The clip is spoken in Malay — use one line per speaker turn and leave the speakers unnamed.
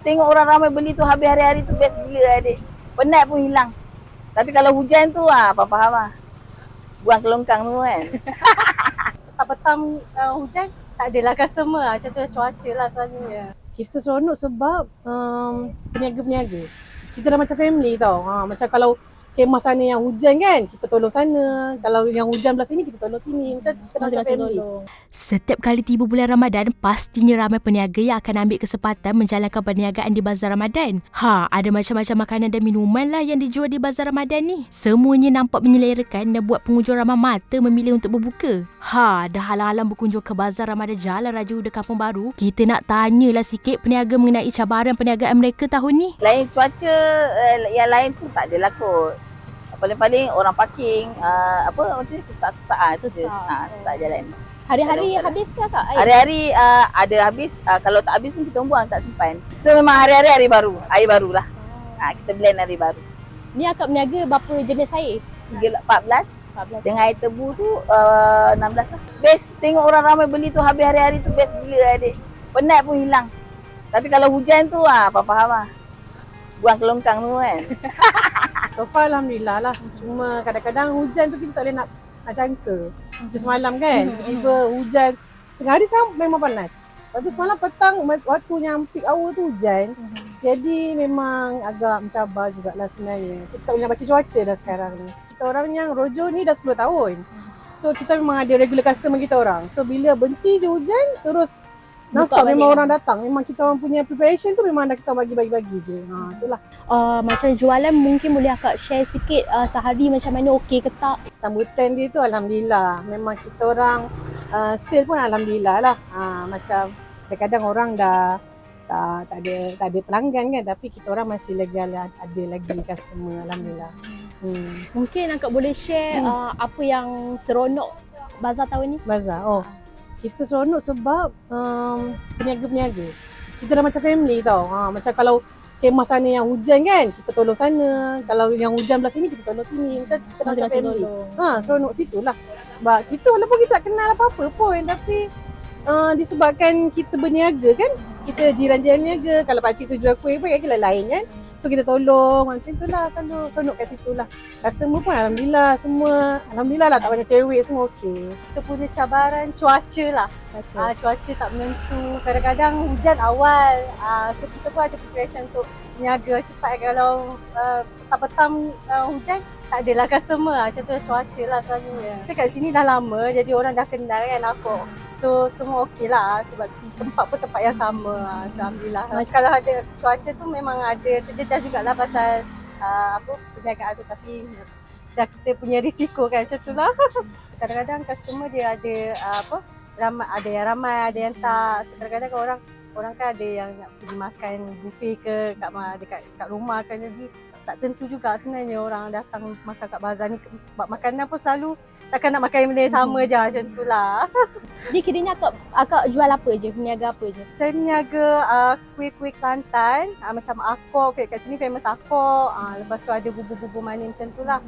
tengok orang ramai beli tu habis hari-hari tu best gila adik. Penat pun hilang. Tapi kalau hujan tu faham lah. Buang ke longkang tu kan.
Petang-petang hujan, tak adalah customer lah. Macam tu cuaca lah selalunya.
Kita seronok sebab peniaga-peniaga. Kita dah macam family tau. Macam kalau kemah sana yang hujan kan, kita tolong sana. Kalau yang hujan belah sini, kita tolong sini. Macam kita dah macam family.
Setiap kali tiba bulan Ramadan, pastinya ramai peniaga yang akan ambil kesempatan menjalankan perniagaan di Bazar Ramadan. Ada macam-macam makanan dan minuman lah yang dijual di Bazar Ramadan ni. Semuanya nampak menyelerakan dan buat pengunjung ramai mata memilih untuk berbuka. Dah halang-halang berkunjung ke Bazar Ramadan Jalan Raja Udang Kampung Baru, kita nak tanyalah sikit peniaga mengenai cabaran perniagaan mereka tahun ni.
Lain cuaca, yang lain tu tak adalah kot. Paling-paling orang parking, macam ni sesak-sesak je. Sesak jalan.
Hari-hari habis ke Kak?
Hari-hari ada habis, kalau tak habis pun kita buang, tak simpan. So memang hari-hari hari baru, air baru lah. Kita blend hari baru.
Ni akak berniaga berapa jenis air?
14 dengan air tebu tu 16 lah. Best, tengok orang ramai beli tu habis hari-hari tu best gila adik. Penat pun hilang. Tapi kalau hujan tu faham lah. Buang ke longkang tu kan.
So far Alhamdulillah lah. Cuma kadang-kadang hujan tu kita tak boleh nak jangka. Kita semalam kan, tiba-tiba hujan. Tengah hari sekarang memang panas. Lepas tu semalam petang, waktu yang peak hour tu hujan. Jadi memang agak mencabar jugalah sebenarnya. Kita tak boleh nak baca cuaca dah sekarang ni. Kita orang yang rojo ni dah 10 tahun. So kita memang ada regular customer kita orang. So bila berhenti je hujan, terus non-stop memang orang datang. Memang kita orang punya preparation tu memang dah kita bagi-bagi je. Itulah.
Macam jualan mungkin boleh akak share sikit sehari macam mana, okey ke tak?
Sambutan dia tu Alhamdulillah. Memang kita orang sale pun Alhamdulillah lah. Macam kadang-kadang orang dah tak ada pelanggan kan, tapi kita orang masih lagi ada lagi customer Alhamdulillah.
Mungkin akak boleh share apa yang seronok bazar tahun ni?
Bazar, kita seronok sebab peniaga-peniaga. Kita dah macam family tau. Macam kalau kemah sana yang hujan kan, kita tolong sana. Kalau yang hujan belah sini, kita tolong sini. Macam kita dah macam family. Seronok situ lah. Sebab kita walaupun kita tak kenal apa-apa pun, tapi disebabkan kita berniaga kan, kita jiran-jiran niaga. Kalau pakcik tu jual kuih pun lain kan. So kita tolong, macam tu lah, selalu seronok kat situ lah. Customer pun Alhamdulillah semua, Alhamdulillah lah, tak banyak cewek, semua okey.
Kita punya cabaran cuaca lah. Cuaca tak menentu, kadang-kadang hujan awal. So kita pun ada preparation untuk niaga cepat. Kalau petang-petang hujan, tak adalah customer lah. Macam tu cuaca lah selalunya. Kita kat sini dah lama, jadi orang dah kenal kan aku. So semua okey lah, sebab tempat pun tempat yang sama. Alhamdulillah. Kalau ada cuaca tu memang ada terjejas jugalah pasal perniagaan tu, tapi dah kita punya risiko kan, macam tu lah. Kadang-kadang customer dia ada ramai, ada yang ramai, ada yang tak. So, kadang-kadang orang kan ada yang nak pergi makan buffet ke kat rumah kan, jadi tak tentu juga sebenarnya orang datang makan kat bazar ni. Sebab makanan pun selalu takkan nak makan benda yang sama je, macam tu lah.
Jadi kiranya akak jual apa je? Berniaga apa je?
Saya niaga kuih-kuih Kelantan, macam akok, kat sini famous akok. Lepas tu ada bubur-bubur manis macam tu lah.